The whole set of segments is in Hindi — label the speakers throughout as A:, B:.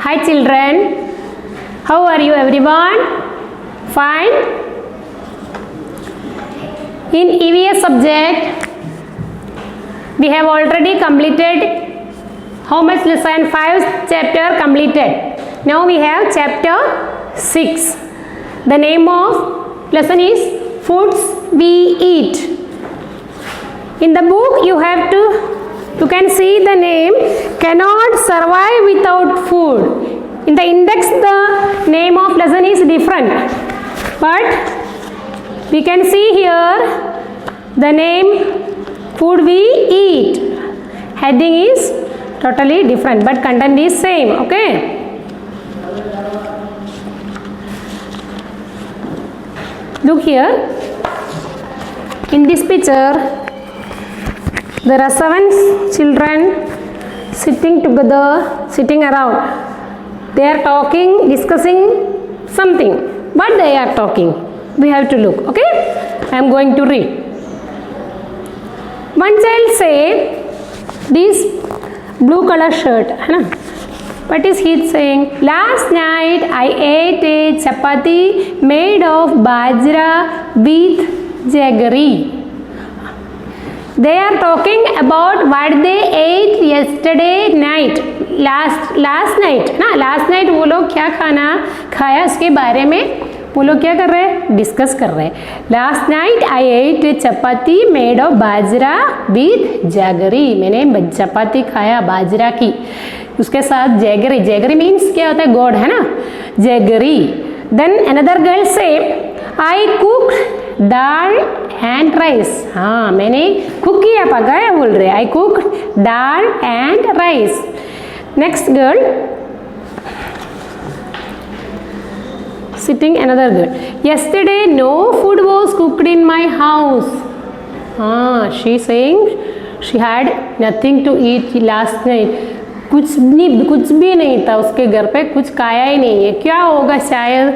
A: Hi children, how are you everyone? Fine? In EVS subject, we have already completed how much lesson? 5 chapter completed. Now we have chapter 6. The name of lesson is Foods We Eat. In the book you can see the name Cannot Survive Without Food. In the index the name of lesson is different, but we can see here the name Food We Eat. Heading is totally different, but content is same. Okay. Look here. In this picture, there are 7 children sitting together, sitting around. They are talking, discussing something. What they are talking? We have to look. Okay? I am going to read. One child say, this blue color shirt. What is he saying? Last night I ate a chapati made of bajra with jaggery. They are talking about what they ate yesterday night. Last night वो लोग क्या खाना खाया उसके बारे में वो लोग क्या कर रहे हैं? डिस्कस कर रहे हैं. Last night I ate chapati made of bajra with jaggery. मैंने चपाती खाया बाजरा की, उसके साथ जैगरी. जैगरी मीन्स क्या होता है? गोड है ना, जैगरी. देन अनदर गर्ल से I cook dal and rice. हाँ, मैंने कुक किया, पकाया बोल रहे. I cook dal and rice. Next girl sitting, another girl. Yesterday no food was cooked in my house. She saying she had nothing to eat last night. कुछ भी नहीं था उसके घर पे, कुछ खाया ही नहीं है. क्या होगा? शायद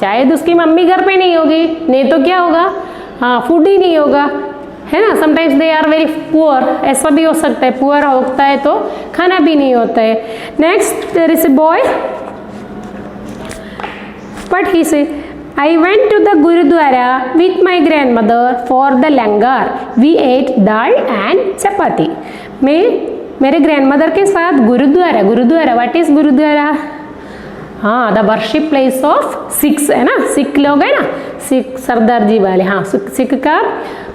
A: शायद उसकी मम्मी घर पे नहीं होगी, नहीं तो क्या होगा? फूड ही नहीं होगा, है ना. Sometimes they are very poor, ऐसा भी हो सकता है. पुअर होता है तो खाना भी नहीं होता है. Next there is a boy. But he said, I went to the Gurudwara with my grandmother for the langar. We ate dal and chapati. मैं मेरे ग्रैंडमदर के साथ gurdwara. What is gurdwara? The worship place of Sikhs है ना. सिख लोग है ना, सिख सरदार जी वाले. सिख का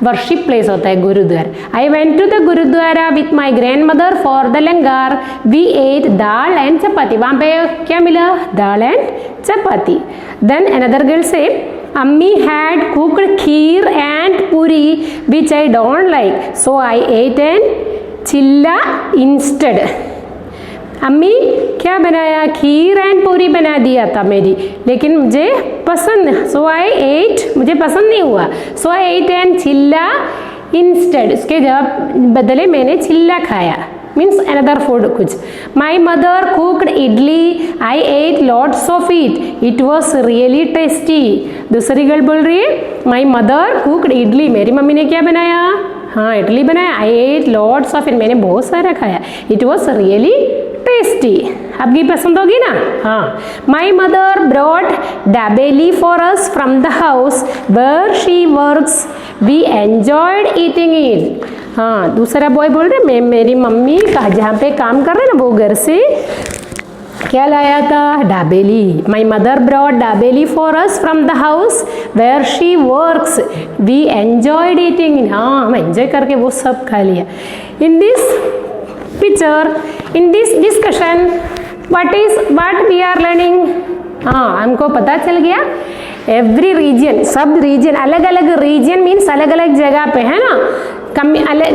A: वर्शिप प्लेस होता है gurdwara. I went to the gurdwara with my grandmother for the langar. We ate dal and chapati. वहाँ पे क्या मिला? Dal and chapati. Then another girl से Ammi had cooked kheer and puri which I don't like, so I ate an chilla instead. अम्मी क्या बनाया? खीर एंड पूरी बना दिया था मेरी, लेकिन मुझे पसंद, सो आई एट, मुझे पसंद नहीं हुआ. So I ate and chilla instead. उसके बदले मैंने चिल्ला खाया. मीन्स अनदर फूड कुछ. My mother cooked idli. I ate lots of it. It was really tasty. दूसरी गर्ल बोल रही है माई मदर कुक्ड इडली. मेरी मम्मी ने क्या बनाया? इडली बनाया. I ate lots of it. मैंने बहुत सारा खाया. It was really tasty. आपकी पसंद होगी ना. My mother brought dabeli for us from the house where she works. We enjoyed eating it. दूसरा बॉय बोल रहे मेरी मम्मी का जहाँ पे काम कर रहे ना वो घर से क्या लाया था? Dabeli. My mother brought dabeli for us from the house where she works. We enjoyed eating it. हम एंजॉय करके वो सब खा लिया. In this picture, in this discussion, what we are learning? हमको पता चल गया एवरी रीजन, सब रीजन, अलग अलग रीजन मीन्स अलग अलग जगह पे है ना.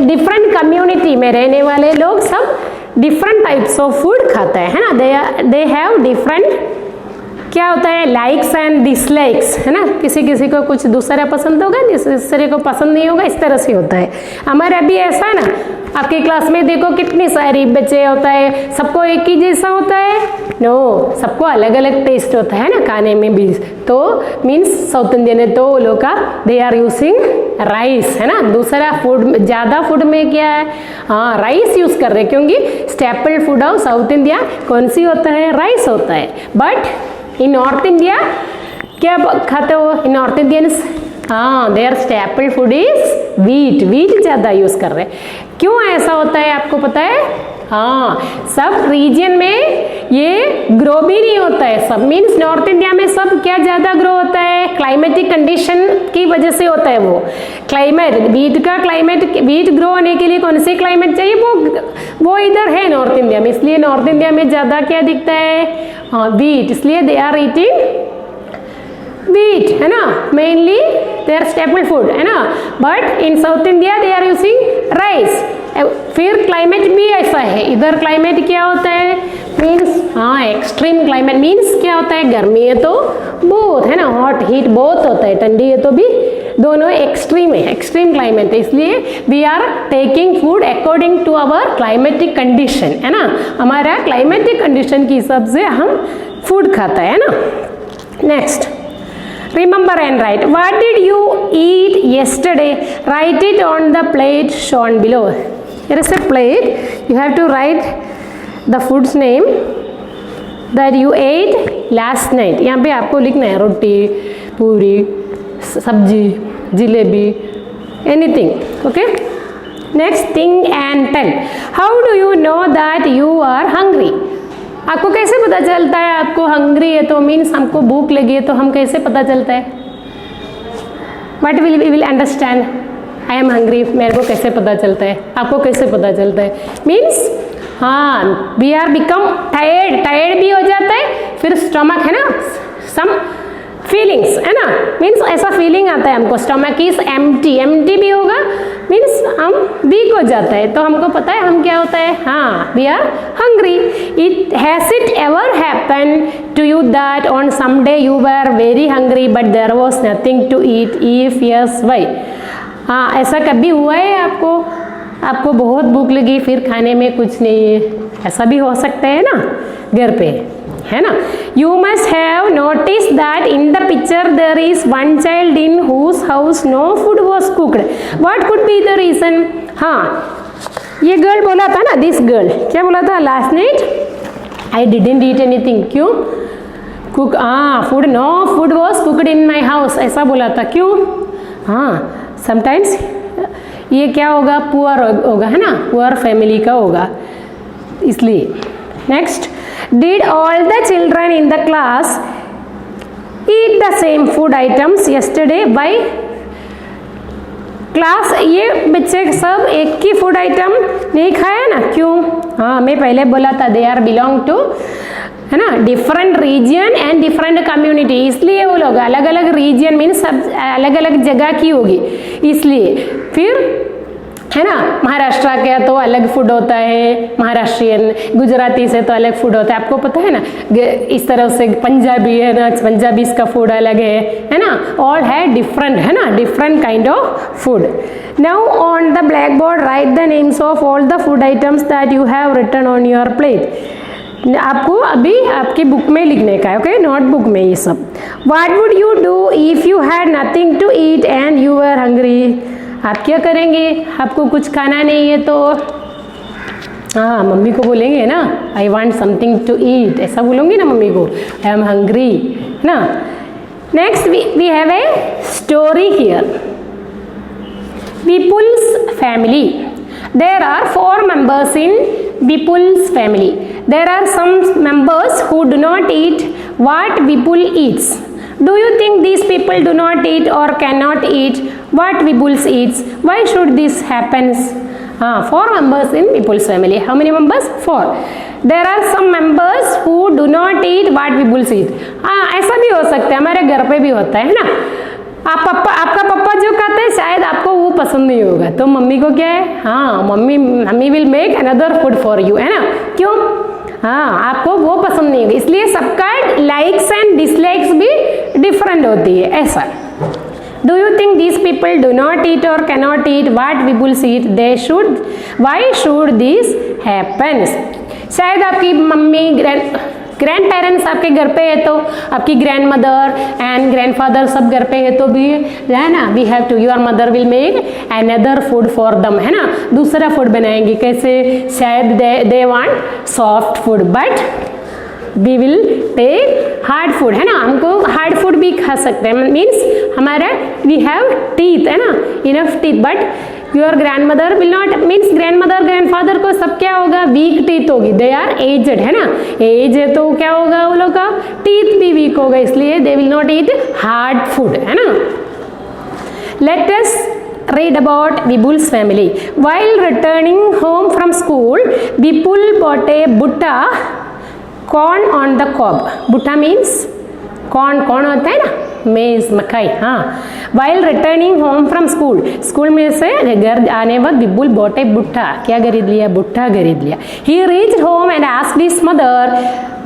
A: डिफरेंट कम्युनिटी में रहने वाले लोग सब डिफरेंट टाइप्स ऑफ फूड खाते हैं ना. दे हैव डिफरेंट क्या होता है? लाइक्स एंड डिसलाइक्स है ना. किसी किसी को कुछ दूसरा पसंद होगा, दूसरे को पसंद नहीं होगा. इस तरह से होता है. हमारे अभी ऐसा है ना, आपकी क्लास में देखो कितनी सारी बच्चे होता है, सबको एक ही जैसा होता है? नो, सबको अलग अलग टेस्ट होता है ना खाने में भी. तो मीन्स साउथ इंडियन है तो वो लोग का दे आर यूजिंग राइस, है ना। दूसरा फूड, ज़्यादा फूड में क्या है, हाँ राइस यूज़ कर रहे हैं, क्योंकि staple food of south India कौन सी होता है, राइस होता है। बट इन नॉर्थ इंडिया क्या खाते हो, इन नॉर्थ इंडियंस, हाँ their staple food is wheat, wheat ज़्यादा यूज़ कर रहे हैं। क्यों ऐसा होता है आपको पता है, हाँ सब रीजन में ये ग्रो भी नहीं होता है, सब मीन्स नॉर्थ इंडिया में सब क्या ज़्यादा ग्रो होता है, क्लाइमेटिक कंडीशन की वजह से होता है। वो क्लाइमेट, वीट का क्लाइमेट, वीट ग्रो होने के लिए कौन से क्लाइमेट चाहिए, वो इधर है नॉर्थ इंडिया में, इसलिए नॉर्थ इंडिया में ज़्यादा क्या दिखता है, हाँ वीट, इसलिए दे आर ईटिंग वीट, है ना, मेनली देयर स्टेपल फूड, है ना। But in South India they are using rice. फिर क्लाइमेट भी ऐसा है, इधर क्लाइमेट क्या होता है, मीन्स हाँ एक्सट्रीम क्लाइमेट, मीन्स क्या होता है, गर्मी है तो बहुत, है ना, हॉट हीट बहुत होता है, ठंडी है तो भी, दोनों एक्सट्रीम है, एक्सट्रीम क्लाइमेट है। इसलिए we are taking food according to our climatic condition, है ना, हमारा क्लाइमेटिक कंडीशन के हिसाब से हम फूड खाता है ना। Next, remember and write. What did you eat yesterday? Write it on the plate shown below. Here is a plate. You have to write the food's name that you ate last night. यहाँ पे आपको लिखना है रोटी, पूरी, सब्जी, jalebi, anything. Okay? Next, think and tell. How do you know that you are hungry? आपको कैसे पता चलता है आपको हंग्री है, तो मीन्स हमको भूख लगी है, तो हम कैसे पता चलता है, what will understand I am hungry, मेरे को कैसे पता चलता है, आपको कैसे पता चलता है, मीन्स हाँ we are become tired, tired भी हो जाता है, फिर स्टमक, है ना, सम फीलिंग्स, है ना, मीन्स ऐसा फीलिंग आता है हमको, स्टमक इज एम्प्टी, एम्प्टी भी होगा, मीन्स हम वीक हो जाता है, तो हमको पता है हम क्या होता है, हाँ we are hungry. It has it ever happen to you that on some day you were very hungry but there was nothing to eat, if yes why. हाँ ऐसा कभी हुआ है आपको, आपको बहुत भूख लगी फिर खाने में कुछ नहीं है, ऐसा भी हो सकता है ना घर पे, है ना। You must have notice that in the picture there is one child in whose house no food was cooked, what could be the reason. हाँ ये गर्ल बोला था ना, दिस गर्ल क्या बोला था, last night I didn't eat anything, क्यों, कुक, हाँ food, no food was cooked in my house, ऐसा बोला था, क्यों, हाँ समटाइम्स ये क्या होगा, पुअर होगा, है ना, पुअर फैमिली का होगा, इसलिए। Next, did all the children in the class eat the same food items yesterday? Why? Class ये बच्चे सब एक ही फूड आइटम नहीं खाया ना, क्यों, हाँ मैं पहले बोला था दे आर बिलोंग टू, है ना, different region and different community, इसलिए वो लोग अलग अलग रीजन मीन्स सब अलग अलग जगह की होगी, इसलिए। फिर है ना, महाराष्ट्र का तो अलग फूड होता है, महाराष्ट्रियन, गुजराती से तो अलग फूड होता है, आपको पता है ना, इस तरह से पंजाबी है ना, पंजाबी का फूड अलग है ना, ऑल है डिफरेंट, है ना, different kind of food. Now on the blackboard write the names of all the food items that you have written on your plate. आपको अभी आपकी बुक में लिखने का है, ओके, नोटबुक में ये सब। What would you do if you had nothing to eat and you were hungry, आप क्या करेंगे, आपको कुछ खाना नहीं है तो, हाँ मम्मी को बोलेंगे ना, I want something to eat, ऐसा बोलोगे ना मम्मी को, आई एम हंग्री ना। Next we have a story here, Vipul's family. There are 4 members in Vipul's family. There are some members who do not eat what Vipul eats. Do you think these people do not eat or cannot eat what Vipul eats? Why should this happen? 4 members in Vipul's family. How many members? 4. There are some members who do not eat what Vipul eats. ऐसा भी हो सकता है, हमारे घर पे भी होता है ना, आपका पप्पा जो खाते हैं शायद आपको वो पसंद नहीं होगा, तो मम्मी को क्या है, हाँ mummy will make another food for you, है ना, क्यों, हाँ आपको वो पसंद नहीं होगी, इसलिए सबका लाइक्स एंड डिसलाइक्स भी डिफरेंट होती है, ऐसा। Do you think these people do not eat or cannot eat what Vipul eat? They should. Why should this happen? शायद आपकी मम्मी ग्रैंड पेरेंट्स आपके घर पे है तो आपकी grandmother and grandfather सब घर पे है तो भी है ना, we have to, your mother will make another food for them, है ना, दूसरा फूड बनाएंगे। कैसे, शायद they want soft food but we will take hard food, है ना, हमको हार्ड फूड भी खा सकते हैं, मीन्स हमारा वी हैव टीथ, है ना, enough teeth, but your grand mother will not, means grand mother grand father को सब क्या होगा, वीक टीथ होगी, दे आर एजड, है ना, एज है तो क्या होगा वो लोग का टीथ भी वीक होगा, इसलिए they will not eat hard food, है ना। Let us read about Vipul's family. While returning home from school, Vipul bought a butta corn on the cob. Butta means corn, corn होता है ना, मेज मकई, हाँ। While returning home from school, school में से घर आने वक्त विपुल bought a butta, क्या खरीद लिया, भुट्टा खरीद लिया। He reached home and asked his mother,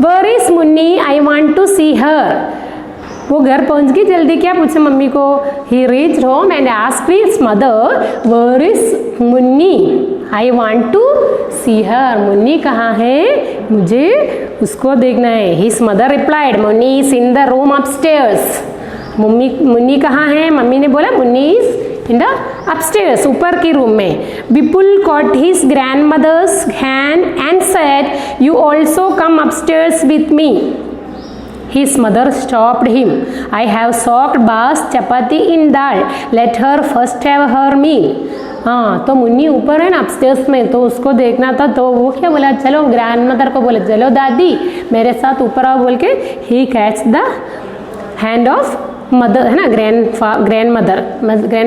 A: where is Munni? I want to see her. वो घर पहुंच गई, जल्दी क्या पूछे मम्मी को, he reached home and asked his mother, where is Munni? I want to see her. Munni कहाँ है, मुझे उसको देखना है। His mother replied, Munni is in the room upstairs. Munni कहाँ है, मम्मी ने बोला Munni is in the upstairs, ऊपर की रूम में। विपुल caught his grandmother's hand and said, you also come upstairs with me. His mother stopped him. I have soaked Bas chapati in dal. Let her first have her meal. हाँ, तो मुन्नी ऊपर है ना अपस्टेयर्स में, तो उसको देखना था, तो वो क्या बोला, चलो ग्रैंड मदर को बोले, चलो दादी मेरे साथ ऊपर आओ बोल के ही catch the hand of mother, है ना, ग्रैंड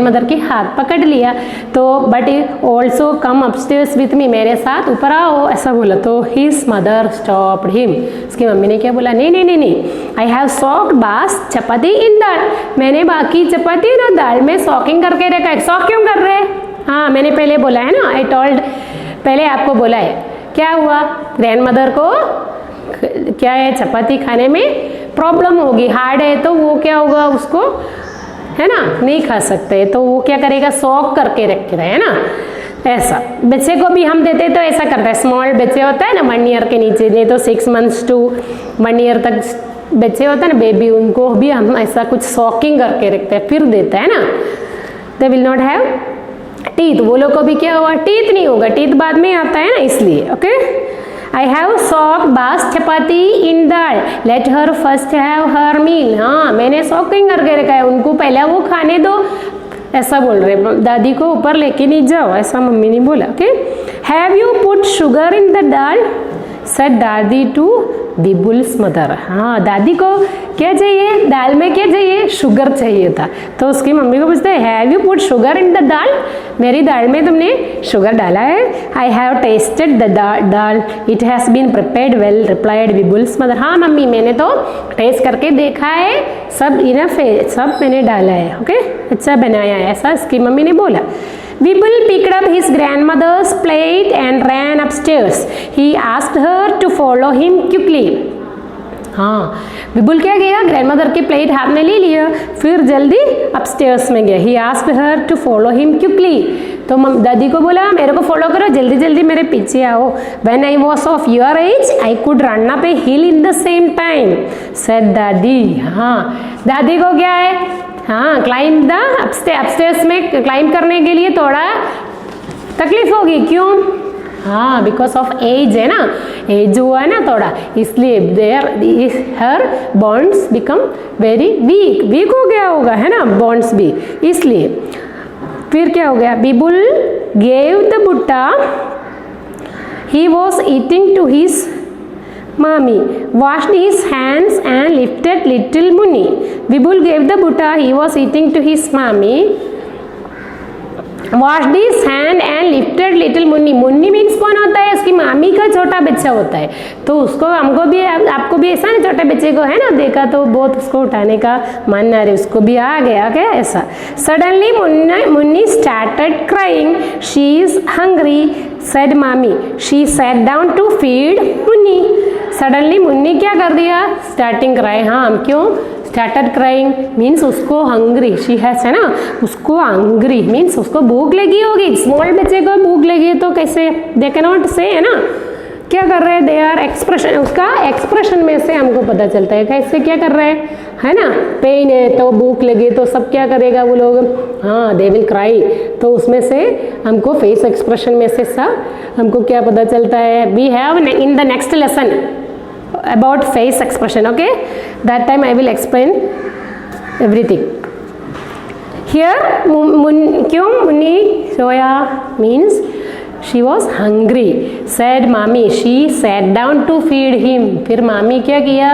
A: मदर की हाथ पकड़ लिया, तो but also come upstairs with me, मेरे साथ ऊपर आओ ऐसा बोला, तो हिज मदर स्टॉप्ड हिम, उसकी मम्मी ने क्या बोला, नहीं नहीं नहीं नहीं, आई हैव सॉक्ड बास चपाती इन दाल, मैंने बाकी चपाती ना दाल में सॉकिंग करके रखा है। सॉक क्यों कर रहे हैं, हाँ मैंने पहले बोला है ना, आई टोल्ड, पहले आपको बोला है, क्या हुआ, ग्रैंड मदर को क्या है, चपाती खाने में प्रॉब्लम होगी, हार्ड है, तो वो क्या होगा उसको, है ना, नहीं खा सकते, तो वो क्या करेगा, सॉक करके रख रहे हैं ना। ऐसा बच्चे को भी हम देते तो ऐसा करता है, स्मॉल बच्चे होता है ना 1 ईयर के नीचे, नहीं तो 6 months to 1 year तक बच्चे होता है ना बेबी, उनको भी हम ऐसा कुछ सॉकिंग करके रखते हैं फिर देता है ना। They will not have teeth, वो लोग को भी क्या होगा, टीथ नहीं होगा, टीथ बाद में आता है ना, इसलिए। Okay, I have soaked Bas chapati in dal. Let her first have her meal. हाँ मैंने सॉकिंग करके रखा है, उनको पहले वो खाने दो, ऐसा बोल रहे, दादी को ऊपर लेके नहीं जाओ, ऐसा मम्मी ने बोला। Okay, Have you put sugar in the dal? Said दादी to विपुल्स मदर। हाँ दादी को क्या चाहिए, दाल में क्या चाहिए, शुगर चाहिए था, तो उसकी मम्मी को पूछते हैं, have you put sugar in the dal, मेरी दाल में तुमने शुगर डाला है। I have tasted the dal, it has been prepared well, replied Vipul's mother. हाँ मम्मी मैंने तो टेस्ट करके देखा है, सब इनफ है, सब मैंने डाला है, ओके अच्छा बनाया है, ऐसा इसकी मम्मी ने बोला। Vipul picked up his grandmother's plate and ran upstairs. He asked her to follow him quickly. हाँ विपुल क्या गया, ग्रैंडमदर की प्लेट हाथ में ले लिया, फिर जल्दी अपस्टेयर्स में गया। He asked her to follow him quickly. तो दादी को बोला मेरे को फॉलो करो, जल्दी जल्दी मेरे पीछे आओ। When I was of your age, I could run up a hill in the same time, said दादी। हाँ दादी को क्या है, हाँ क्लाइंब द अपस्टेयर्स में क्लाइंब करने के लिए थोड़ा तकलीफ होगी, क्यों, हाँ बिकॉज ऑफ एज है ना, एज हुआ है ना थोड़ा, इसलिए their her bonds become very weak, weak हो गया होगा है ना बॉन्ड्स भी, इसलिए। फिर क्या हो गया, Vipul gave the bhutta, he was eating to his Mummy washed his hands and lifted little Munni. Vipul gave the butta. He was eating to his mommy. Washed his hand and lifted little Munni. Munni means कौन होता है, उसकी मामी का छोटा बच्चा होता है, तो उसको हमको भी आपको भी ऐसा ना, छोटे बच्चे को है ना देखा तो बहुत उसको उठाने का मन आ रहा है, उसको भी आ गया क्या ऐसा। Suddenly Munni started crying. She is hungry, said mommy. She sat down to feed Munni. Suddenly Munni क्या कर दिया, स्टार्टिंग क्राई, हाँ क्यों, स्टार्टेड क्राइंग मीन्स उसको हंग्री, शी हैज है ना, उसको हंग्री मीन्स उसको भूख लगी होगी, स्मॉल बच्चे को भूख लगी तो कैसे, दे कैन नॉट से है ना, क्या कर रहे हैं, दे आर एक्सप्रेशन, उसका एक्सप्रेशन में से हमको पता चलता है कैसे क्या कर रहे हैं, है ना। पेन है तो भूख लगे तो सब क्या करेगा वो लोग, हाँ दे विल क्राई, तो उसमें से हमको फेस एक्सप्रेशन में से सब हमको क्या पता चलता है। We have in the next lesson about face expression, okay, that time I will explain everything. Here क्यों मुन्नी सोया means she was hungry, said mommy, she sat down to feed him, फिर मामी क्या किया,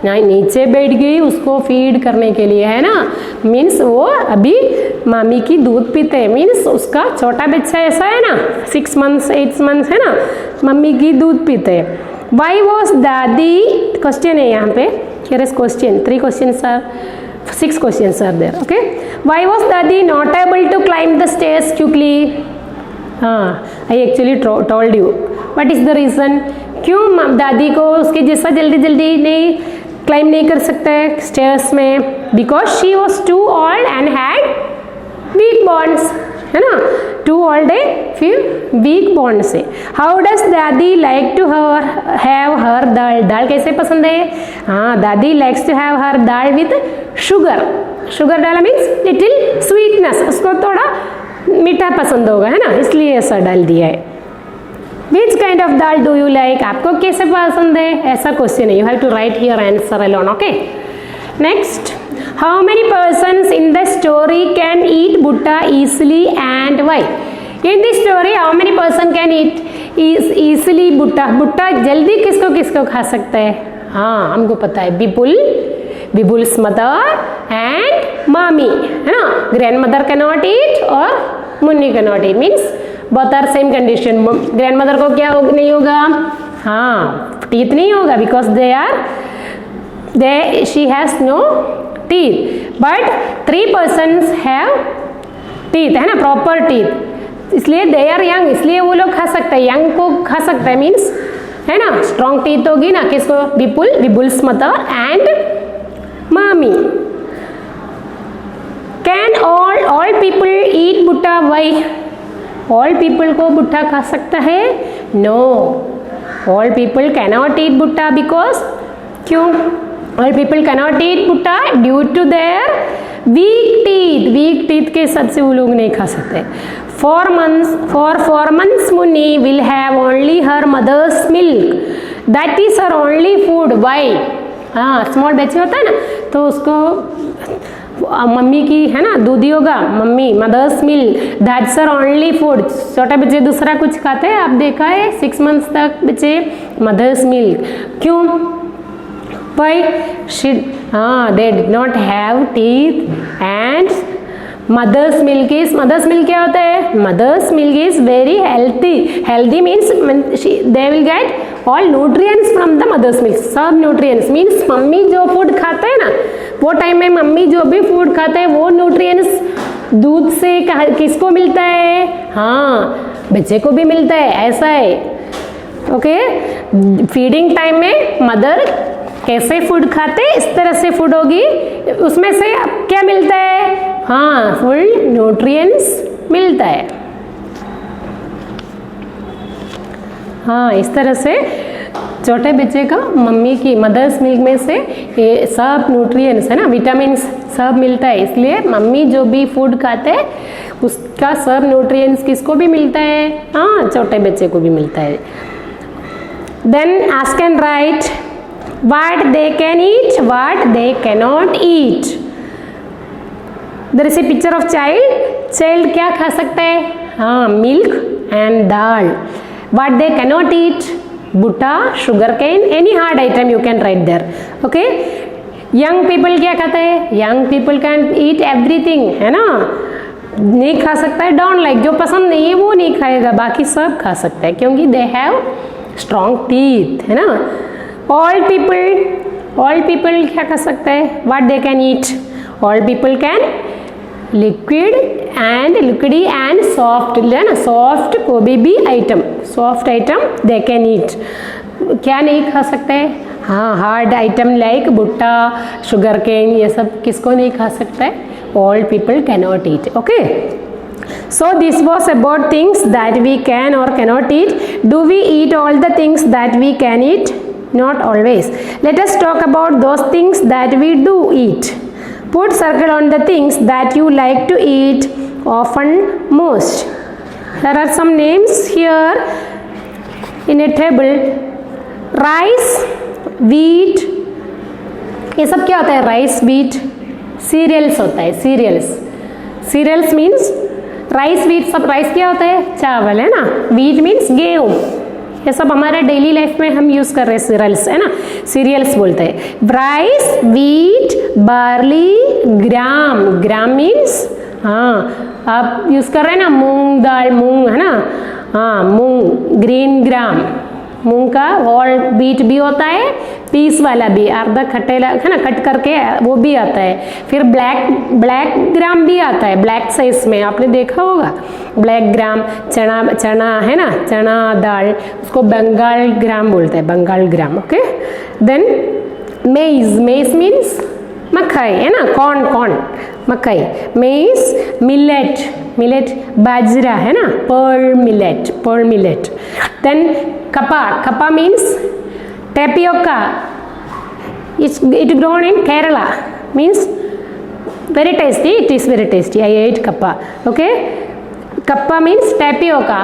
A: नीचे बैठ गई उसको फीड करने के लिए, है ना। मीन्स वो अभी मामी की दूध पीते हैं, मीन्स उसका छोटा बच्चा ऐसा है ना 6 months 8 months है ना, मम्मी की दूध पीते हैं। Why was दादी, क्वेश्चन है यहाँ पे, here is question, 3 questions are 6 questions are there, okay. Why was दादी not able to climb the stairs quickly? हाँ, I actually told you what is the reason, क्यों दादी को उसके जैसा जल्दी जल्दी नहीं क्लाइम नहीं कर सकते स्टेयर्स में, because she was too old and had weak bones, है ना, टू ओल्ड है फिर वीक बोन्ड से। How does dadi like to have her dal, दाल कैसे पसंद है, हाँ dadi likes to have her dal with sugar, sugar डाला मीन्स लिटिल स्वीटनेस, उसको थोड़ा मीठा पसंद होगा, है ना, इसलिए ऐसा डाल दिया है। Which kind of dal do you like, आपको कैसे पसंद है, ऐसा क्वेश्चन है, you have to write here answer alone, okay. Next, how many persons in the story can eat bhutta easily and why, in this story how many person can eat easily bhutta, भुट्टा जल्दी किसको किसको खा सकता है, हाँ हमको पता है, बिबुल्स मदर एंड मामी, है ना, grandmother can not eat और Munni can not eat, means both are same condition. Grandmother को क्या नहीं होगा, हाँ टीथ नहीं होगा, because she has no teeth, but 3 persons have teeth, है ना, प्रॉपर टीथ, इसलिए दे आर यंग, इसलिए वो लोग खा सकते हैं, यंग को खा सकता है, मीन्स है ना, स्ट्रॉन्ग टीथ होगी ना किसको, Bibul's mother and mami. Can all people eat bhutta, why, all people को भुट्टा खा सकता है, no, all people cannot eat bhutta, because क्यों, all people cannot eat bhutta due to their weak teeth के हिसाब से वो लोग नहीं खा सकते। For 4 months Munni will have only her mother's milk, that is her only food, why, हाँ स्मॉल बच्चे होता है ना तो उसको मम्मी की, है ना, दूधी होगा, mummy mother's milk, that's are only food. छोटे बच्चे दूसरा कुछ खाते हैं, आप देखा है 6 months तक बच्चे मदर्स मिल्क, क्यों, वाई, हाँ they did not have teeth and mother's milk क्या होता है, mother's milk is very healthy means they will get all nutrients from the mother's milk, सब न्यूट्रिएंट्स मीन्स मम्मी जो फूड खाते हैं ना वो टाइम में मम्मी जो भी फूड खाते हैं वो न्यूट्रिएंट्स दूध से किसको मिलता है, हाँ बच्चे को भी मिलता है, ऐसा है, ओके। फीडिंग टाइम में मदर कैसे फूड खाते इस तरह से फूड होगी, उसमें से क्या मिलता है, हाँ फुल न्यूट्रिएंट्स मिलता है, हाँ इस तरह से छोटे बच्चे का मम्मी की मदर्स मिल्क में से ये सब न्यूट्रिएंट्स, है ना, विटामिन्स सब मिलता है, इसलिए मम्मी जो भी फूड खाते हैं उसका सब न्यूट्रिएंट्स किसको भी मिलता है, हाँ छोटे बच्चे को भी मिलता है। Then ask and write what they can eat, what they cannot eat. There is a picture of child क्या खा सकता है, हाँ milk and dal. What they cannot eat, butta, sugarcane, any hard item you can write there, okay. Young people क्या खाते हैं, young people can eat everything, है ना, नहीं खा सकता है, don't like, जो पसंद नहीं है वो नहीं खाएगा, बाकी सब खा सकता है क्योंकि they have strong teeth, है ना। All people क्या खा सकते हैं, what they can eat, all people can liquidy and soft, है ना, soft कोई भी item, soft item they can eat, क्या नहीं खा सकते हैं, हाँ हार्ड आइटम लाइक भुट्टा, शुगर केन, ये सब किसको नहीं खा सकता है, all people cannot eat, okay. So this was about things that we can or cannot eat. Do we eat all the things that we can eat? Not always. Let us talk about those things that we do eat. Put circle on the things that you like to eat often most. There are some names here in a table. Rice, wheat. ये सब क्या होता है? राइस, व्हीट, सीरियल्स होता है. Cereals means rice, wheat. सब राइस क्या होता है? चावल, है ना. व्हीट मीन्स गेहूँ. ये सब हमारे डेली लाइफ में हम यूज कर रहे हैं सीरियल्स, है ना. सीरियल्स बोलते हैं. Rice, wheat, barley, gram means, हाँ आप यूज कर रहे हैं ना मूंग दाल, मूंग, है ना. हाँ मूंग, ग्रीन ग्राम. मूंग का होल बीट भी होता है, पीस वाला भी, अर्धा खटेला, है ना, कट करके वो भी आता है. फिर ब्लैक ग्राम भी आता है, ब्लैक साइज में, आपने देखा होगा. ब्लैक ग्राम, चना है ना, चना दाल, उसको बंगाल ग्राम बोलते हैं, बंगाल ग्राम. ओके. देन मेज मीन्स मकई, है ना. कॉर्न मकई. मेज, मिलेट बाजरा, है ना. Pearl millet. Then kappa means tapioca. It grown in Kerala, means very tasty. It is very tasty. I ate kappa. Okay. Kappa means tapioca.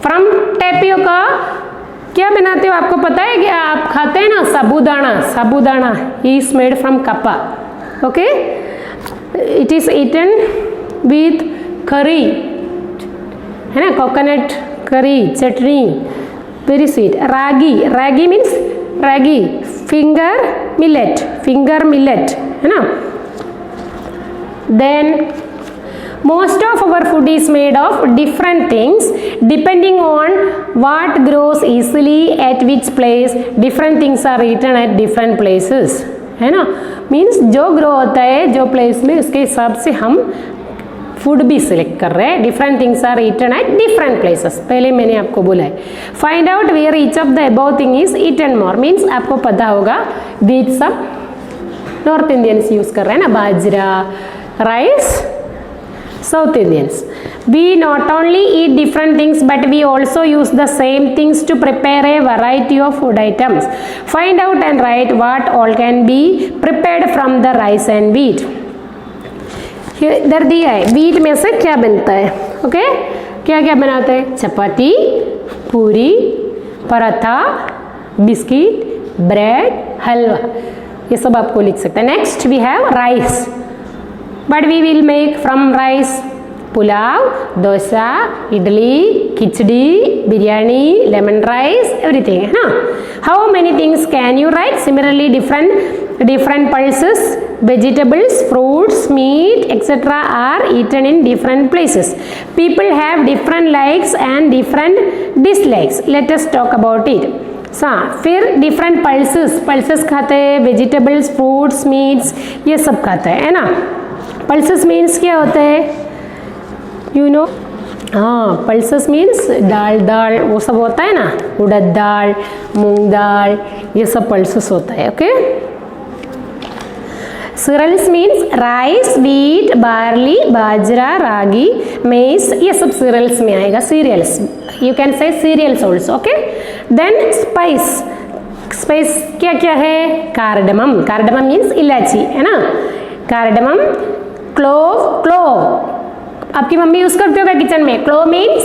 A: From tapioca क्या बनाते हो आपको पता है? क्या आप खाते हैं ना साबूदाना. is made from kappa. Okay. It is eaten with curry, है ना. coconut curry, chutney, very sweet. Ragi means ragi, finger millet, है ना. Then most of our food is made of different things depending on what grows easily at which place. Different things are eaten at different places, है ना. मीन्स जो ग्रो होता है जो प्लेस में, उसके हिसाब से हम फूड भी सिलेक्ट कर रहे हैं. Different things are eaten at different places. पहले मैंने आपको बोला है. Find out where each of the above thing is eaten more. Means आपको पता होगा व्हीट सब नॉर्थ इंडियंस यूज कर रहे हैं ना, bajra, rice South Indians. We not only eat different things but we also use the same things to prepare a variety of food items. Find out and write what all can be prepared from the rice and wheat. इधर दिया है व्हीट में से क्या बनता है. ओके. क्या क्या बनाते हैं? चपाती, पूरी, पराठा, बिस्किट, ब्रेड, हलवा. ये सब आपको लिख सकते हैं. Next we have rice. But we will make from rice pulao, dosa, idli, khichdi, biryani, lemon rice, everything, है ना. How many things can you write? Similarly different pulses, vegetables, fruits, meat, etc. are eaten in different places. People have different likes and different dislikes. Let us talk about it. फिर different pulses खाते हैं, vegetables, fruits, meats, ये सब खाते हैं, है ना. pulses means क्या होता है? You know? हाँ, pulses means दाल वो सब होता है ना, उड़द दाल, मूंग दाल, ये सब pulses होता है. Okay. Cereals means rice, wheat, barley, bajra, ragi, maize, ये सब cereals में आएगा. cereals, you can say cereals also. Okay. Then spice क्या क्या है? cardamom means इलायची, है ना. cardamom, clove आपकी मम्मी यूज करते होगा किचन में. clove means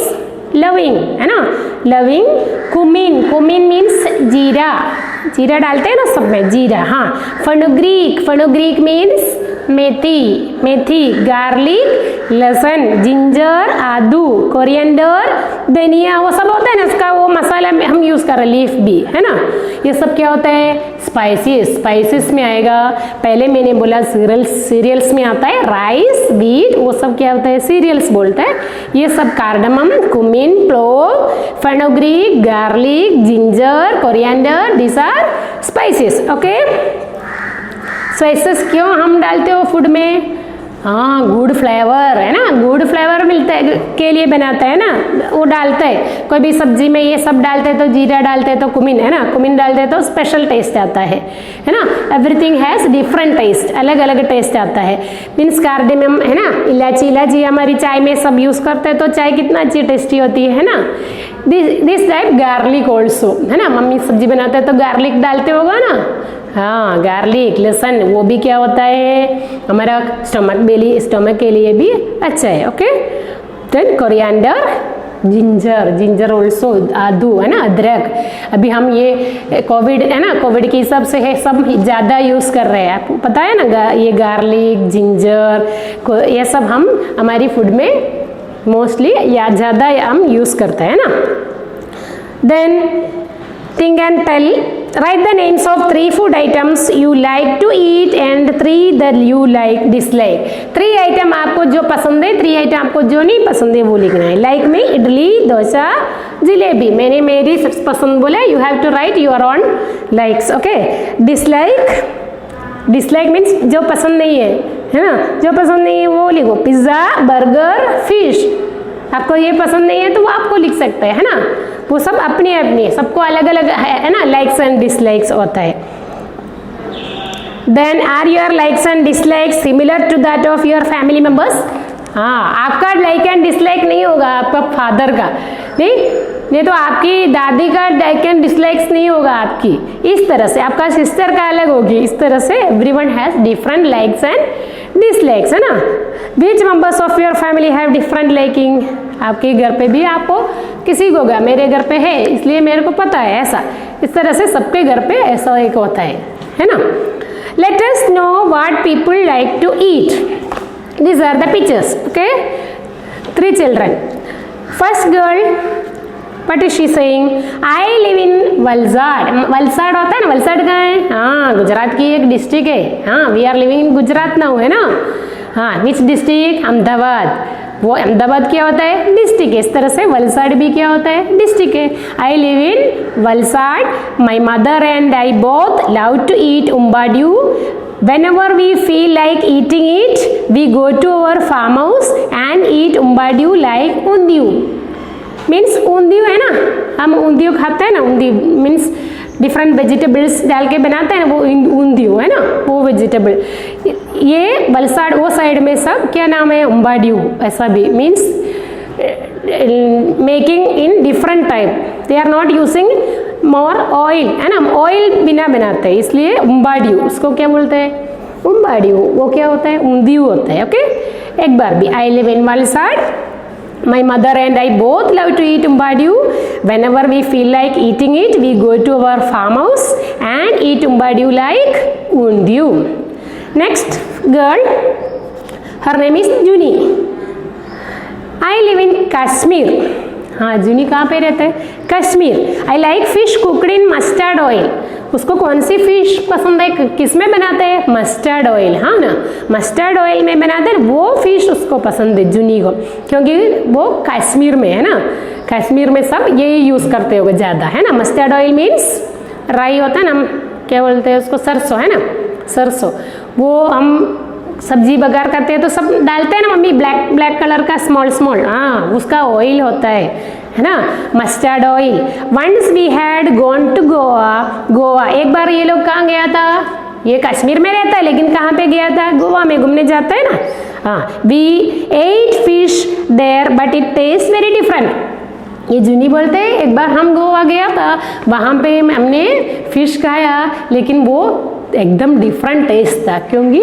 A: लविंग, है ना. लविंग. कुमिन मीन्स जीरा डालते हैं ना सब में, जीरा. हाँ. फनुग्रीक मीन्स मेथी. गार्लिक, लहसुन. जिंजर, आदू. कोरिएंडर, धनिया, वो सब होता है ना, इसका वो मसाला में हम यूज कर रहे हैं. लीफ भी, है ना. ये सब क्या होता है? स्पाइसेस में आएगा. पहले मैंने बोला सीरियल्स में आता है राइस, व्हीट, वो सब क्या होता है? सीरियल्स बोलते हैं. ये सब cardamom, cumin, clove, fenugreek, garlic, ginger, coriander, this are spices. Okay. Spices क्यों हम डालते हो फूड में? हाँ, गुड फ्लेवर है ना, गुड फ्लेवर मिलता है के लिए बनाता है ना, वो डालते हैं कोई भी सब्जी में, ये सब डालते हैं तो जीरा डालते हैं तो कुमिन है ना, कुमिन डालते हैं तो स्पेशल टेस्ट आता है ना। एवरीथिंग हैज डिफरेंट टेस्ट, अलग अलग टेस्ट आता है। मीन्स कार्डेमम है ना, इलायची हमारी चाय में सब यूज करते हैं तो चाय कितना अच्छी टेस्टी होती है ना। दिस टाइप गार्लिक ऑल्सो है ना, मम्मी सब्जी बनाते हैं तो गार्लिक डालते होगा ना। हाँ, गार्लिक, लहसुन, वो भी क्या होता है हमारा स्टमक के लिए भी अच्छा है। Okay, then coriander, ginger also, आदू है ना, अदरक। अभी हम ये कोविड है ना, कोविड के हिसाब से है सब ज़्यादा यूज़ कर रहे हैं, आपको पता है ना, ये गार्लिक, जिंजर, ये सब हम हमारी फूड में मोस्टली या ज़्यादा हम यूज़ करते हैं ना। Then think and tell, write the names of 3 food items you like to eat and 3 that you dislike. 3 item आपको जो पसंद है, 3 आइटम आपको जो नहीं पसंद है वो लिखना है। लाइक में इडली, डोसा, जलेबी। मैंने मेरी सबसे पसंद बोला, you have to write your own likes. Okay, dislike means जो पसंद नहीं है ना, जो पसंद नहीं है वो लिखो। Pizza, burger, fish. आपको ये पसंद नहीं है तो वो आपको लिख सकते हैं है ना, वो सब अपनी अपनी, सबको अलग अलग है ना, लाइक्स एंड डिसलाइक्स होता है। Then are your likes and dislikes similar to that of your family members. हाँ, आपका लाइक एंड डिसलाइक नहीं होगा आपका फादर का, नहीं तो आपकी दादी का लाइक एंड डिसलाइक्स नहीं होगा आपकी। इस तरह से आपका सिस्टर का अलग होगी, इस तरह से everyone has different likes and dislikes है ना। विच members of your family have different liking. आपके घर पे भी आपको किसी को होगा, मेरे घर पे है इसलिए मेरे को पता है ऐसा। इस तरह से सबके घर पे ऐसा एक होता है ना। Let us know what people like to eat. These are the pictures. Okay, 3 children. First girl, what is she saying? I live in Valsad. Valsad होता है ना, वलसाड कहाँ है? हाँ, गुजरात की एक डिस्ट्रिक्ट है। हाँ, we are living in Gujarat now है ना। हाँ, विच डिस्ट्रिक्ट? अहमदाबाद। वो अहमदाबाद क्या होता है? डिस्ट्रिक्ट है। इस तरह से वलसाड भी क्या होता है? डिस्ट्रिक्ट है। I live in Valsad. My mother and I both love to eat umbadiyu. Whenever we feel like eating it, we go to our farm house and eat umbadiyu like undiyu. Means undiyu है ना, हम undiyu खाते हैं ना, undiyu means डिफरेंट वेजिटेबल्स डाल के बनाते हैं ना, वो undiyu है ना, वो वेजिटेबल। ये वलसाड वो साइड में सब क्या नाम है? उम्बाडियू। ऐसा भी means making in different type, they are not using more oil है ना, ऑयल बिना बनाते हैं इसलिए उम्बाडियू। उसको क्या बोलते हैं? उम्बाडियू। वो क्या होता है? उंदियू होता है। ओके, एक बार भी। आई live in Valsad. My mother and I both love to eat umbadiyu. Whenever we feel like eating it, we go to our farm house and eat umbadiyu like undiyu. Next girl, her name is Juni. I live in Kashmir. हाँ, जूनी कहाँ पे रहते हैं? Kashmir. I like fish cooked in mustard oil. उसको कौन सी फिश पसंद है? किस में बनाते हैं? Mustard oil. हाँ ना, मस्टर्ड ऑयल में बनाते हैं, वो फिश उसको पसंद है जूनी को, क्योंकि वो कश्मीर में है ना, कश्मीर में सब यही यूज़ करते होगे ज़्यादा है ना। मस्टर्ड ऑयल मीन्स राई होता है ना, हम क्या बोलते हैं उसको? सरसों है ना, सरसों। वो हम सब्जी बघार करते हैं तो सब डालते हैं ना मम्मी, ब्लैक ब्लैक कलर का स्मॉल स्मॉल, हाँ उसका ऑयल होता है ना, mustard oil. Once we had gone to Goa. एक बार ये लोग कहाँ गया था? ये कश्मीर में रहता है लेकिन कहाँ पे गया था? गोवा में घूमने जाता है ना। हाँ, we ate fish there but it taste very different. ये जूनी बोलते हैं एक बार हम गोवा गया था, वहाँ पे हमने फिश खाया लेकिन वो एकदम डिफरेंट टेस्ट था, क्योंकि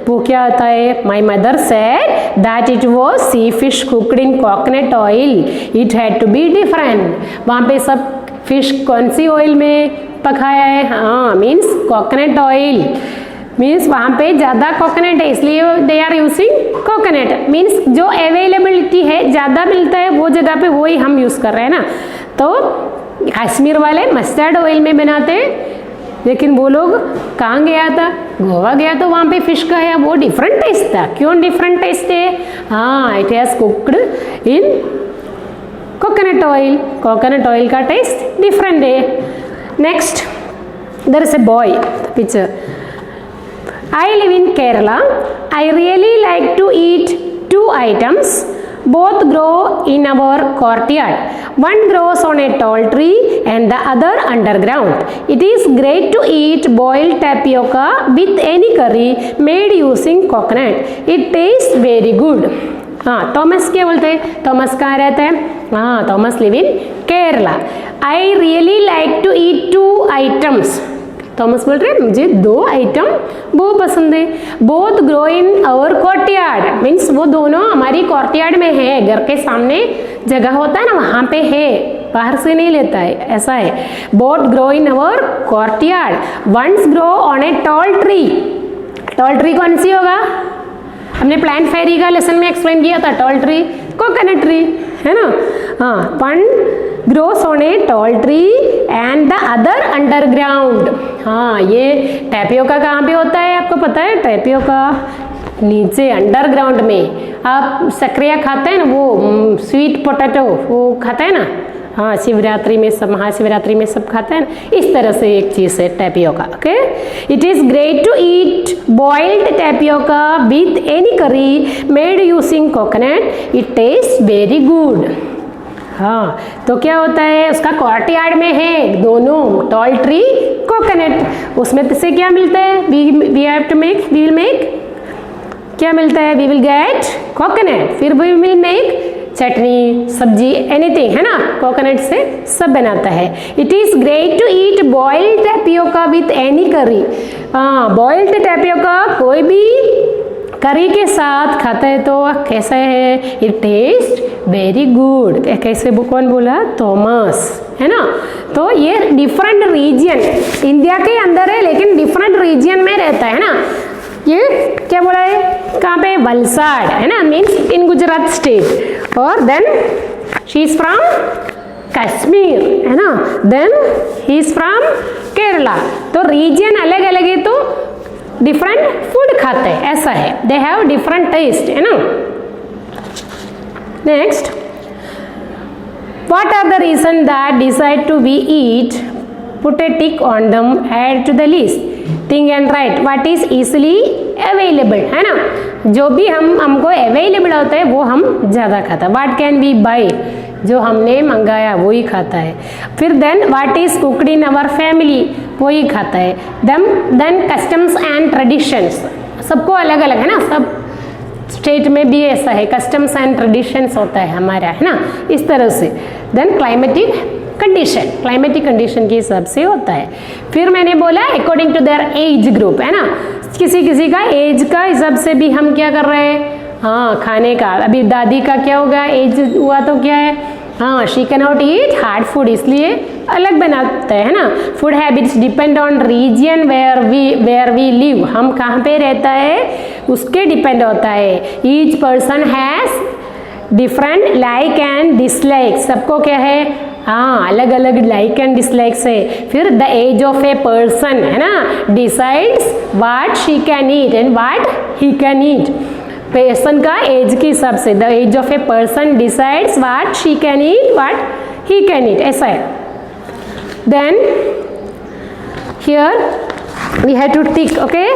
A: वो क्या होता है? My mother said that it was sea fish cooked in coconut oil, it had to be different. वहाँ पे सब फिश कौन सी ऑयल में पकाया है? हाँ, मीन्स कोकोनट ऑयल। मीन्स वहाँ पे ज़्यादा कोकोनट है इसलिए they are using coconut. Means जो अवेलेबिलिटी है, ज़्यादा मिलता है वो जगह पे वही हम यूज़ कर रहे हैं ना। तो कश्मीर वाले मस्टर्ड ऑयल में बनाते हैं, लेकिन वो लोग कहाँ गया था? गोवा गया तो वहाँ पे फिश खाया, वो डिफरेंट टेस्ट था। क्यों डिफरेंट टेस्ट है? हाँ, it has cooked in coconut oil. Coconut oil का टेस्ट डिफरेंट है। Next, there is a boy picture. I live in Kerala. I really like to eat two items. Both grow in our courtyard. One grows on a tall tree and the other underground. It is great to eat boiled tapioca with any curry made using coconut. It tastes very good. हाँ थॉमस क्या बोलते हैं, थॉमस कहाँ रहता है, हाँ Thomas live in Kerala. I really like to eat two items. थॉमस बोल रहे हैं मुझे दो आइटम बहुत पसंद है. Both grow in our courtyard means वो दोनों हमारी कोर्टयार्ड में है, घर के सामने जगह होता है ना वहाँ पे है, बाहर से नहीं लेता है, ऐसा है. Both grow in our courtyard. Once grow on a tall tree. Tall tree कौन सी होगा, हमने प्लांट फेरी का लेसन में एक्सप्लेन किया था. टॉल ट्री कोकोनट ट्री है ना. हाँ one grows on a tall tree and the other underground. हाँ ये टैपियोका कहाँ पे होता है आपको पता है, टैपियोका नीचे अंडरग्राउंड में. आप सक्रिया खाते हैं ना, वो स्वीट पोटैटो वो खाते हैं ना, हाँ शिवरात्रि में सब, महाशिवरात्रि में सब खाते हैं ना, इस तरह से एक चीज़ है tapioca. Okay, it is great to eat boiled tapioca with any curry made using coconut. It taste very good. हाँ तो क्या होता है, उसका कोर्टयार्ड में है दोनों, टॉल ट्री कोकोनट. उसमें से क्या मिलता है, we have to make, we will make, क्या मिलता है, वी विल गेट कोकोनट. फिर we will make chutney sabzi anything है ना, कोकोनट से सब बनाता है. It is great to eat boiled tapioca with any curry. हाँ बॉइल्ड टैपियोका कोई भी करी के साथ खाता है तो कैसा है, इट टेस्ट वेरी गुड. कैसे कौन बोला, थॉमस है ना. तो ये डिफरेंट रीजन इंडिया के अंदर है लेकिन डिफरेंट रीजन में रहता है ना. ये क्या बोला है, कहाँ पे, वलसाड है ना, मीन्स इन गुजरात स्टेट. और then she is from Kashmir है ना, then he is from Kerala. तो रीजन अलग अलग है तो डिफरेंट फूड खाते हैं, ऐसा है. दे हैव डिफरेंट टेस्ट है ना. Next, what are the reason that decide to be eat, put a tick on them, add to the list. Think and write what is easily available है ना, जो भी हमको अवेलेबल होता है वो हम ज़्यादा खाता है. व्हाट कैन बी बाई, जो हमने मंगाया वही खाता है. फिर then what is cooked in our family, वही खाता है. देन कस्टम्स एंड ट्रेडिशंस, सबको अलग अलग है ना, सब स्टेट में भी ऐसा है, कस्टम्स एंड ट्रेडिशंस होता है हमारा है ना, इस तरह से. Then climatic condition, climatic condition के हिसाब से होता है. फिर मैंने बोला according to their age group है ना, किसी किसी का एज का हिसाब से भी हम क्या कर रहे हैं, हाँ खाने का. अभी दादी का क्या होगा, एज हुआ तो क्या है, हाँ she can not eat hard food, इसलिए अलग बनाते हैं ना. Food habits depend on region where we live, हम कहाँ पे रहता है उसके डिपेंड होता है. Each person has different like and dislike, सबको क्या है, हाँ अलग अलग लाइक एंड डिसलाइक्स है. फिर the age of a person है ना decides what she can eat and what he can eat. Person का एज के हिसाब से, the age of a person decides what she can eat what he can eat, ऐसा है. Then here we have to tick. Okay,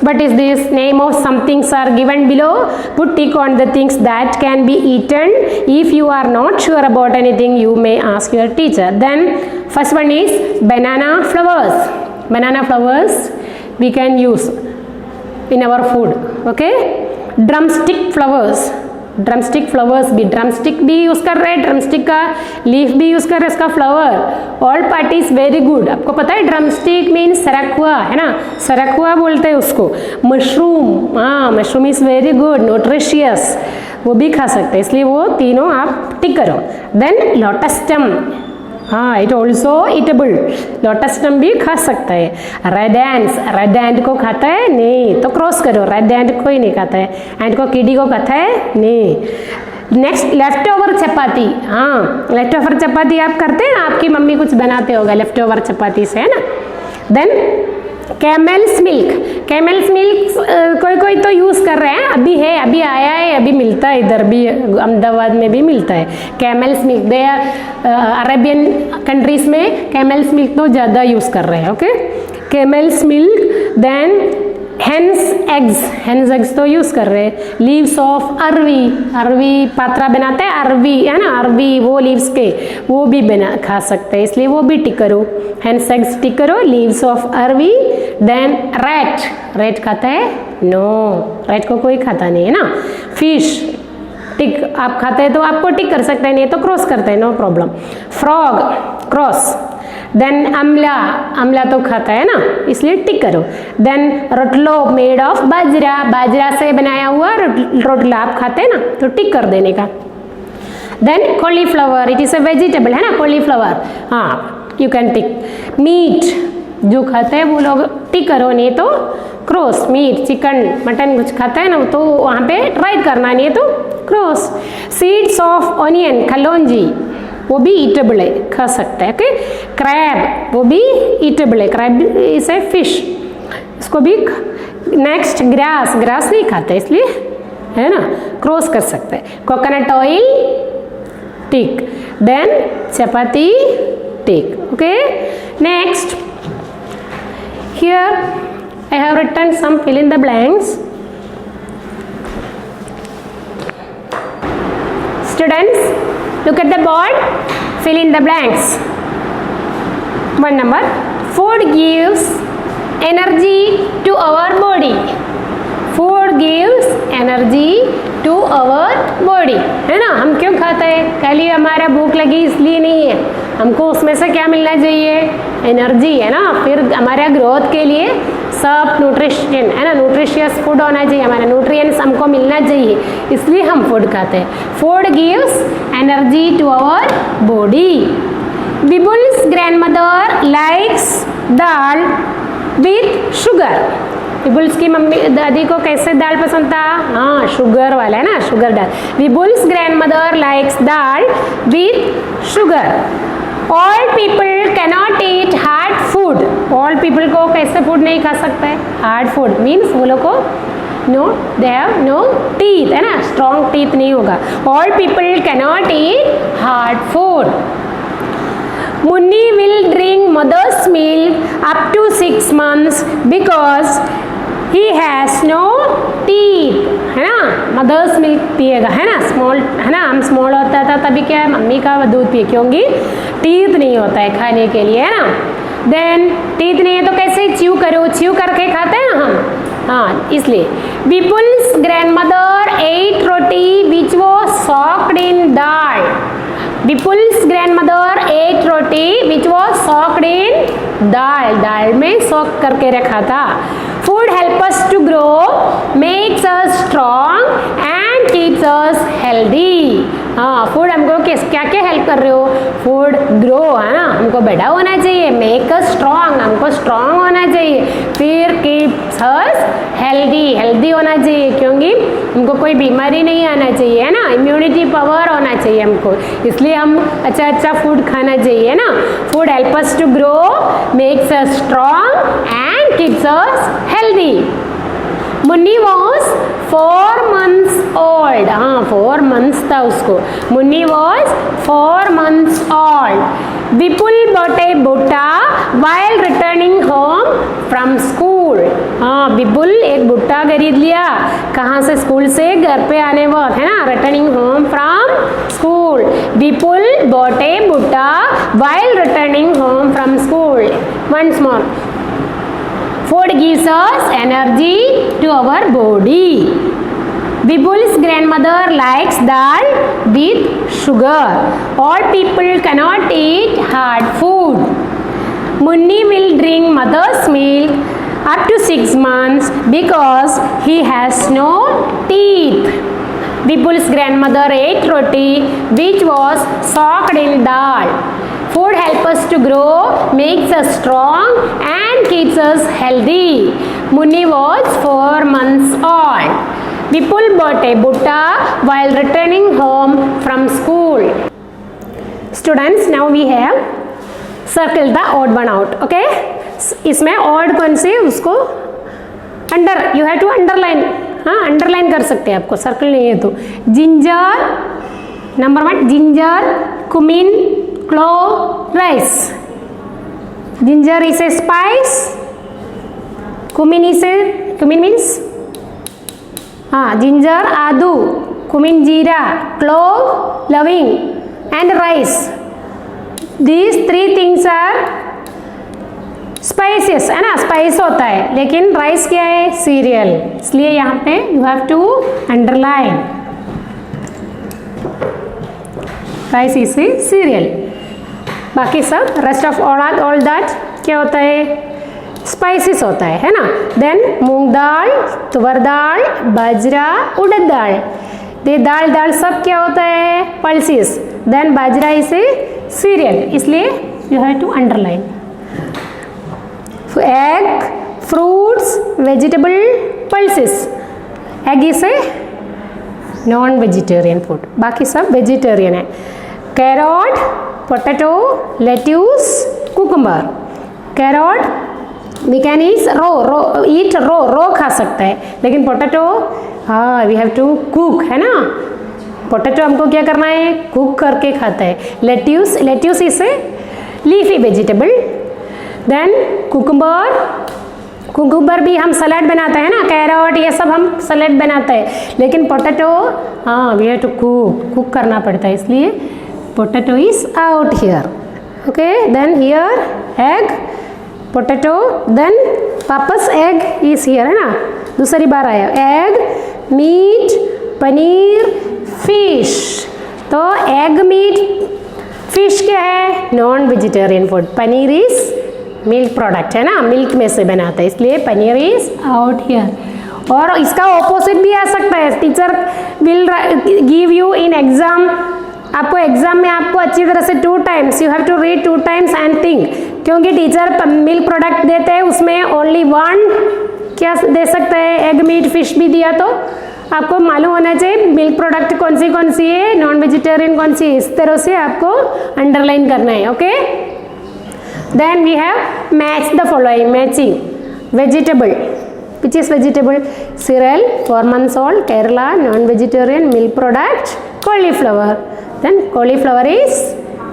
A: what is this, name of some things are given below, put tick on the things that can be eaten. If you are not sure about anything you may ask your teacher. Then first one is banana flowers. Banana flowers we can use in our food. Okay, drumstick flowers, drumstick flowers भी, ड्रमस्टिक भी यूज़ कर रहे हैं, ड्रमस्टिक का लीफ भी यूज़ कर रहे हैं, उसका flower. All part is very good. आपको पता है ड्रमस्टिक मीन्स सरकुआ है ना, सरकुआ बोलते हैं उसको. मशरूम, हाँ mushroom is very good, nutritious, वो भी खा सकते हैं, इसलिए वो तीनों आप टिक करो. देन लोटस स्टेम, हाँ it also eatable, lotus stem भी खा सकता है. रेड एंड्स, रेड एंड को खाता है नहीं, तो क्रॉस करो, रेड एंड कोई नहीं खाता है. एंड को कीड़ी को खाता है नहीं. नेक्स्ट लेफ्ट ओवर चपाती, हाँ लेफ्ट ओवर चपाती आप करते हैं ना, आपकी मम्मी कुछ बनाते होगा लेफ्ट ओवर चपाती से है ना. Then camel's milk, camel's milk कोई कोई तो यूज़ कर रहे हैं, अभी है, अभी आया है, अभी मिलता है, इधर भी अहमदाबाद में भी मिलता है camel's milk. The Arabian countries में कैमल्स मिल्क तो ज़्यादा यूज़ कर रहे हैं. Okay, camel's milk. Then hen's eggs तो यूज कर रहे हैं। लीव्स ऑफ अरवी पात्रा बनाते हैं, अरवी है ना, अरवी वो लीव्स के वो भी बना खा सकते हैं, इसलिए वो भी टिक करो। हेंस एग्स टिक करो, लीव्स ऑफ अरवी। देन रेट खाता है? नो, रेट को कोई खाता नहीं है ना। फिश टिक, आप खाते हैं तो आपको टिक कर सकते हैं, नहीं तो क्रॉस करते हैं, no problem. Frog cross. Then amla तो खाता है ना, इसलिए टिक करो। Then rotlo made of bajra से बनाया हुआ रोटला आप खाते हैं ना, तो टिक कर देने का। Then cauliflower, it is a vegetable है ना, कॉलीफ्लावर, हाँ यू कैन टिक। मीट जो खाते हैं वो लोग टिक करो, नहीं तो क्रॉस। मीट चिकन मटन कुछ खाता है ना, तो वहाँ पे राइट करना, नहीं तो क्रॉस। सीड्स ऑफ ऑनियन कलौंजी, वो भी ईटेबल है, खा सकते हैं। ओके, क्रैब वो भी ईटेबल है, क्रैब इज ए फिश, इसको भी। नेक्स्ट ग्रास नहीं खाते इसलिए है ना, क्रॉस कर सकते हैं। Coconut oil tick. Then chapati tick. Okay, next here I have written some fill in the blanks. Students, look at the board, fill in the blanks. 1 number, food gives energy to our body. Food gives energy to our body, है ना। हम क्यों खाते हैं? खाली हमारा भूख लगी इसलिए नहीं है, हमको उसमें से क्या मिलना चाहिए? एनर्जी, है ना। फिर हमारा ग्रोथ के लिए सब न्यूट्रिशन है ना, न्यूट्रिशियस फूड होना चाहिए, हमारा न्यूट्रिएंट्स हमको मिलना चाहिए, इसलिए हम फूड खाते हैं। Food gives energy to our body. Vipul's grandmother likes dal with sugar. Vipul's की मम्मी दादी को कैसे दाल पसंद था? हाँ, शुगर वाला है ना, sugar dal. Vipul's grandmother likes dal with sugar. All people cannot eat hard food. All people को कैसे फूड नहीं खा सकते? हार्ड फूड मीन्स वो लोग को no, they have no teeth, है ना, स्ट्रॉन्ग टीथ नहीं होगा। All people cannot eat hard food. Munni will drink mother's milk up to 6 months because he has no teeth, है ना। मदर्स मिल्क पिएगा, है ना, स्मॉल है ना, हम स्मॉल होता था तभी क्या है, मम्मी का दूध पिए, क्योंकि टीथ नहीं होता है खाने के लिए, है ना। देन टीथ नहीं है तो कैसे च्यू करके खाते हैं ना हम, हाँ, इसलिए। Vipul's grandmother ate roti which was soaked in dal. Vipul's grandmother ate roti which was soaked in dal में सॉक करके रखा था। Food help us to grow, makes us strong and keeps us healthy. हाँ, फूड हमको क्या क्या हेल्प कर रहे हो? फूड ग्रो, है ना, हमको बड़ा होना चाहिए, मेक अस स्ट्रॉन्ग, हमको स्ट्रॉन्ग होना चाहिए, फिर कीप्स अस हेल्दी होना चाहिए, क्योंकि हमको कोई बीमारी नहीं आना चाहिए, है ना, इम्यूनिटी पावर होना चाहिए हमको, इसलिए हम अच्छा फूड खाना चाहिए ना। Food help us to grow, makes us strong and keeps us healthy. Munni was 4 months old, हाँ 4 months था उसको। Munni was 4 months old। Vipul bought a भुट्टा while returning home from school। हाँ, विपुल एक भुट्टा खरीद लिया, कहाँ से? स्कूल से, घर पे आने वक्त, है ना, returning home from school. Vipul bought a भुट्टा while returning home from school। Once more, food gives us energy to our body. Vipul's grandmother likes dal with sugar. All people cannot eat hard food. Munni will drink mother's milk up to 6 months because he has no teeth. Vipul's grandmother ate roti which was soaked in dal. Food helps us to grow, makes us strong and keeps us healthy. Munni was 4 months old. Vipul bought a butta while returning home from school. Students, now we have circled the odd one out. Okay? इसमें odd कौन से उसको you have to underline. हाँ, अंडरलाइन कर सकते हैं, आपको सर्कल नहीं है तो। Ginger, number 1 ginger, cumin, clove, rice. Ginger is a spice, cumin is a cumin means ginger, आदू, cumin जीरा, clove, loving and rice. These three things are spices, है ना, स्पाइस होता है, लेकिन राइस क्या है, सीरियल, इसलिए यहाँ पे you have to underline rice is a cereal. बाकी सब रेस्ट ऑफ ऑल दैट क्या होता है, स्पाइसेस होता है ना. देन मूंग दाल, तुवर दाल, बाजरा, उड़द दाल, ये दाल सब क्या होता है, pulses. Then bajra is a cereal, इसलिए you have to underline. Egg, fruits, vegetable, pulses. Egg is a non vegetarian food, बाकी सब वेजिटेरियन है. Carrot, potato, lettuce, cucumber. Carrot we can eat raw खा सकता है, लेकिन potato we have to cook, है ना. पोटैटो हमको क्या करना है, कुक करके खाता है. Lettuce is a leafy vegetable. Then cucumber भी हम सलाद बनाते हैं ना, कैरोट ये सब हम सलाद बनाते हैं, लेकिन potato we have to cook करना पड़ता है, इसलिए potato is out here. Okay, then here egg, potato, then वापस एग इज हियर, है ना, दूसरी बार आया. Egg, meat, paneer, fish. तो एग, मीट, फिश क्या है, non vegetarian food. Paneer is milk product, है ना, मिल्क में से बनाता है, इसलिए पनीर इज आउट हियर. और इसका ऑपोजिट भी आ सकता है. Teacher will give you in exam, आपको एग्जाम में आपको अच्छी तरह से 2 times you have to read 2 times and think, क्योंकि टीचर मिल्क प्रोडक्ट देते हैं, उसमें ओनली 1 क्या दे सकता है, एग, मीट, फिश भी दिया, तो आपको मालूम होना चाहिए मिल्क प्रोडक्ट कौन सी है, नॉन वेजिटेरियन कौन सी है, इस तरह से आपको अंडरलाइन करना है. Okay, then we have match the following. Matching vegetable, which is vegetable, cereal, 4 months old, Kerala, non-vegetarian, milk product, cauliflower. Then cauliflower is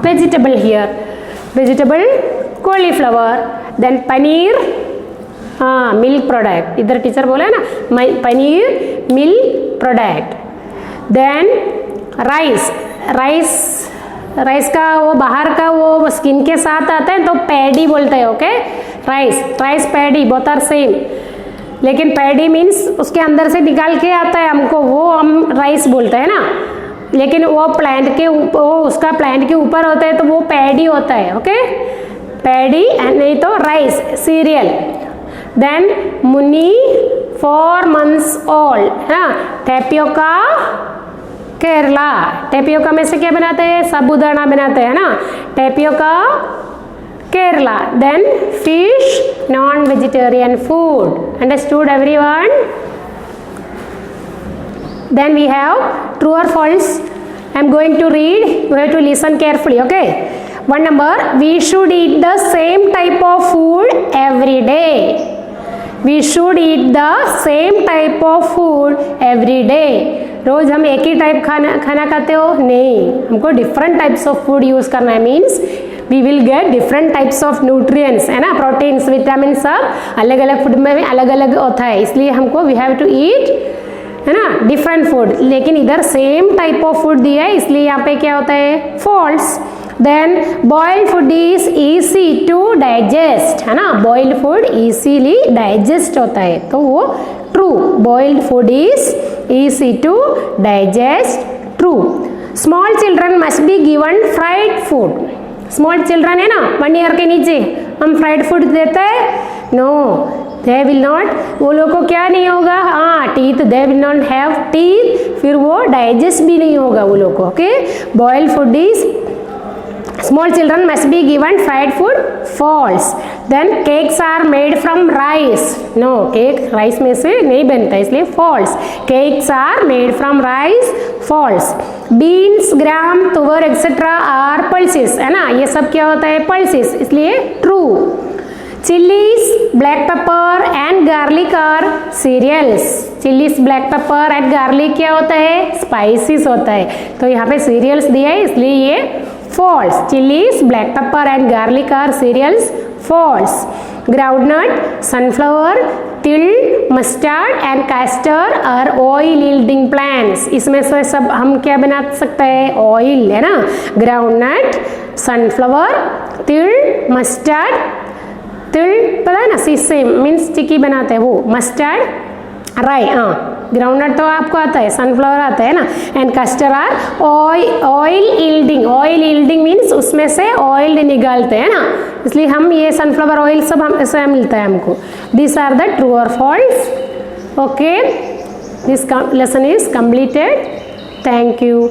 A: vegetable here, vegetable, cauliflower. Then paneer, milk product, इधर टीचर बोला है ना, paneer milk product. Then rice का वो बाहर का वो स्किन के साथ आता है तो पैडी बोलते हैं. Okay, rice paddy both are same, लेकिन पैडी मीन्स उसके अंदर से निकाल के आता है हमको, वो हम राइस बोलते हैं ना, लेकिन वो प्लांट के उसका प्लांट के ऊपर होता है तो वो पैडी होता है. ओके, पैडी, नहीं तो राइस सीरियल. देन मुनी, 4 months old, है ना. टेपियोका, केरला, टेपियोका में से क्या बनाते हैं, साबूदाना बनाते हैं ना, tapioca, Kerala. Then fish, non vegetarian food. Understood everyone? Then we have true or false. I am going to read, you have to listen carefully. Okay, 1 number, we should eat the same type of food every day. We should eat the same type of food every day. रोज हम एक ही टाइप खाना खाते हो, नहीं, हमको different types of food use करना है. Means we will get different types of nutrients, है ना, प्रोटीन्स, विटामिन, सब अलग अलग फूड में अलग अलग होता है, इसलिए हमको वी हैव टू ईट, है ना, डिफरेंट फूड. लेकिन इधर सेम टाइप ऑफ फूड दिया है, इसलिए यहाँ पे क्या होता है, false. Then boiled food is easy to digest, है ना, बॉइल्ड फूड इजीली डाइजेस्ट होता है, तो वो true. Boiled food is easy to digest, true. Small children must be given fried food. Small children है ना, 1 year के नीचे, हम फ्राइड फूड देते हैं, नो, दे विल नॉट, वो लोग को क्या नहीं होगा, teeth, they will not have teeth, फिर वो डाइजेस्ट भी नहीं होगा वो लोग को. Okay, boiled food is, small children must be given fried food, false. Then cakes are made from rice, no, cake rice में से नहीं बनता, इसलिए false. Cakes are made from rice, false. Beans, gram, tuvar etc. are pulses, है ना, ये सब क्या होता है, pulses, इसलिए true. Chilies, black pepper and garlic are cereals. Chilies, black pepper and garlic क्या होता है, spices होता है, तो यहाँ पे cereals दिया है, इसलिए ये false. Chilies, black pepper and garlic are cereals, false. Groundnut, sunflower, til, mustard and castor are oil yielding plants. इसमें से सब हम क्या बना सकते हैं, ऑयल, है ना। ग्राउंडनट, सनफ्लावर, तिल, मस्टर्ड, तिल पता है ना, सीसे मीन्स चिक्की बनाते हैं वो, मस्टर्ड, राई, हाँ, ग्राउंडनट तो आपको आता है, सनफ्लावर आता है ना, and castor are oil yielding. Oil yielding means उसमें से ऑयल निकालते हैं ना, इसलिए हम ये सनफ्लावर ऑयल सब हम ऐसा मिलता है हमको। दिस आर द ट्रू और false. Okay, this lesson is completed. Thank you.